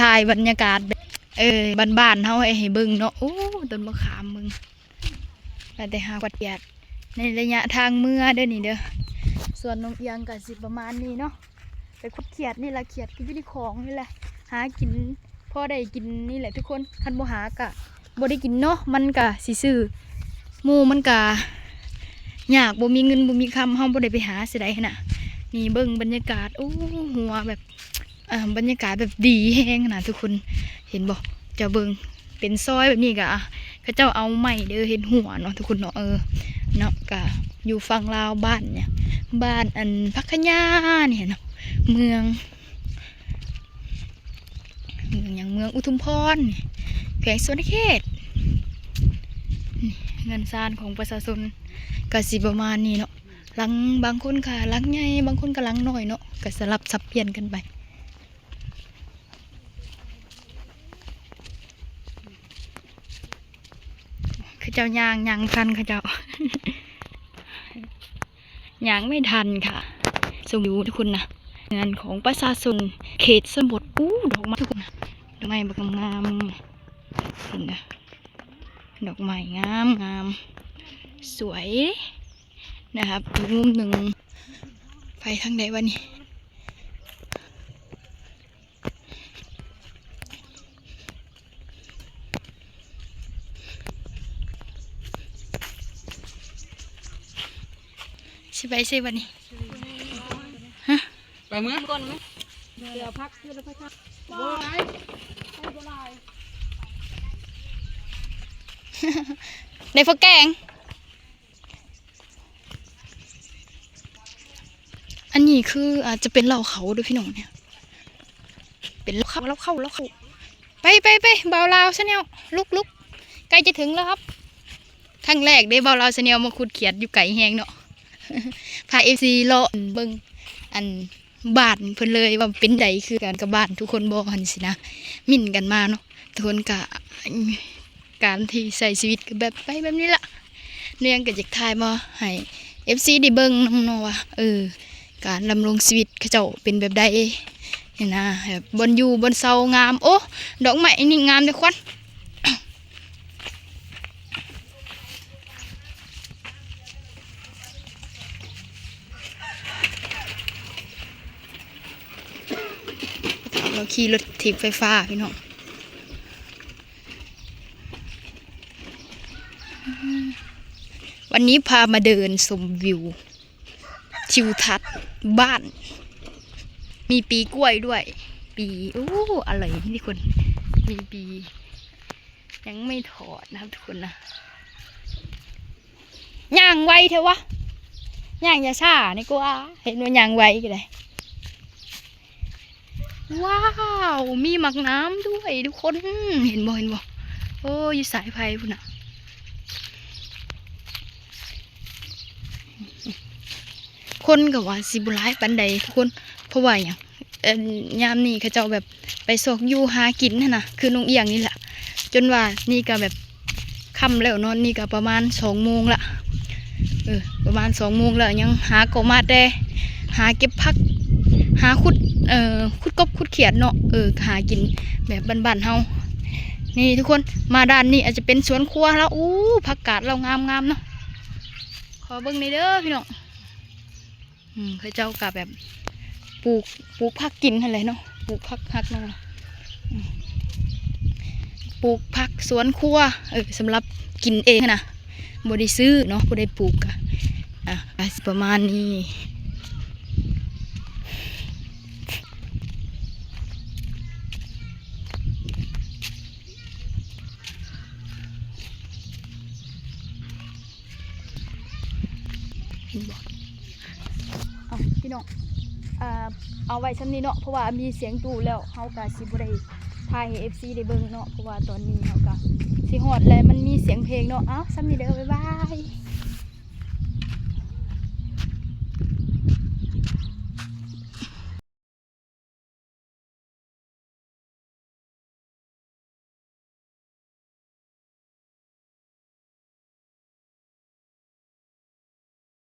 ถ่ายบรรยากาศบ้านๆเฮาให้เบิ่งเนาะโอ้ต้นมะขามมึงแต่หากวัดแยดในระยะทางเมื่อเด้อนี่เด้อส่วนน้องเอียงก็สิประมาณนี้เนาะไปขุดเขียดนี่ละเขียดก็อยู่ในของนี่แหละหากินพอได้กินนี่แหละทุกคนคันบ่หากะบ่ได้กินเนาะมันกะสิซื้อหมู่มันกะยากบ่มีเงินบ่มีคำเฮาบ่ได้ไปหาสิได้น่ะนี่เบิ่งบรรยากาศโอ้หัวแบบบรรยากาศแบบดีแฮงนะทุกคนเห็นบ่เจ้าเบิ่งเป็นซอยแบบนี้กะเขาเจ้าเอาไม้เด้อเห็นหัวเนาะทุกคนเนาะเนาะกะอยู่ฝั่งลาวบ้านเนี่ยบ้านอันพักขยาเนี่ยเนาะเมืองอย่างเมืองอุทุมพรแขวงสวนเขตเงินซานของประชาชนกสิประมาณนี้เนาะหลังบางคนค่ะหลังใหญ่บางคนก็หลังน้อยเนาะก็สลับสับเปลี่ยนกันไปคือเจ้าย่างทันค่ะเจ้า ย่างไม่ทันค่ะส่งอยู่ทุกคนนะงานของประชาชนเขตสมบทดอกไม้ทุกคนนะดอกไม้แบบงามเห็นนะดอกไม้งามสวยนะครับอีกมุมหนึ่งไปทางไหนวะนี่สิไปสิวันนี้ฮะไปเมื่อก่อนไหมเดี๋ยวพักเดี๋ยวพักในฟักแกงอันนี้คืออาจจะเป็นเหล่าเขาด้วยพี่น้องเนี่ยเป็นเหล่าเข้าไปเบาลาวซะเนี่ยลุกใกล้จะถึงแล้วครับครั้งแรกได้เบาลาวซะเนี่ยมาขุดเขียดอยู่ไก่แห้งเนาะพาFCรอเบิ่งอันบ้านเพิ่นเลยว่าเป็นใดคือการกับบ้านทุกคนบอกกันสินะมิ่นกันมาเนาะทุกคนกะการที่ใส่ชีวิตแบบไปแบบนี้ล่ะเนื่องกับจากทายมาให้ FC ได้เบิ่งน้องเนาะว่าการดำรงชีวิตเขาเจ้าเป็นแบบใดเห็นนะแบบบนอยู่บนเสางามโอ้ดอกไม้นี่งามเด้อควันเราขี่รถถีบไฟฟ้าพี่น้องวันนี้พามาเดินชมวิวทิวทัศน์บ้านมีปีกล้วยด้วยปีอะไรนี่ทุกคนมีปียังไม่ถอดนะครับทุกคนนะย่างไวเถอะวะย่างอย่าช้านี่กูเห็นว่าย่างไวกันเลยว้าวมีหมักน้ำด้วยทุกคนเห็นบ่โอ้ยสายไฟพุ่นน่ะคนกับว่าสิบุร้ายปันใดทุกคนเพราะว่าอย่างยามนี้เขาเจ้าแบบไปสอกอยู่หากินนะคือน้องเอียงนี่แหละจนว่านี่ก็แบบค่ำแล้วนอนนี่ก็ประมาณ2 โมงละประมาณ2 โมงแล้วยังหาเกามาแต่หาเก็บผักหาขุดกบขุดเขียดเนาะหากินแบบบ้านๆเฮานี่ทุกคนมาด้านนี้อาจจะเป็นสวนครัวแล้วผักกาดเรางามเนาะขอเบิ่งในเด้อพี่น้องเขาเจ้ากับแบบปลูกผักกินอะไรเนาะปลูกผักเนาะปลูกผักสวนครัวสำหรับกินเองนะบ่ได้ซื้อเนาะบ่ได้ปลูกประมาณนี้พี่น้องเอาไว้ชั้นนี้เนาะเพราะว่ามีเสียงตู่แล้วเฮากะสิบ่ได้ถ่ายให้ FC ได้เบิ่งเนาะเพราะว่าตอนนี้เฮากะสิฮอดแล้วมันมีเสียงเพลงเนาะชั้นนี้เด้อบ๊ายบาย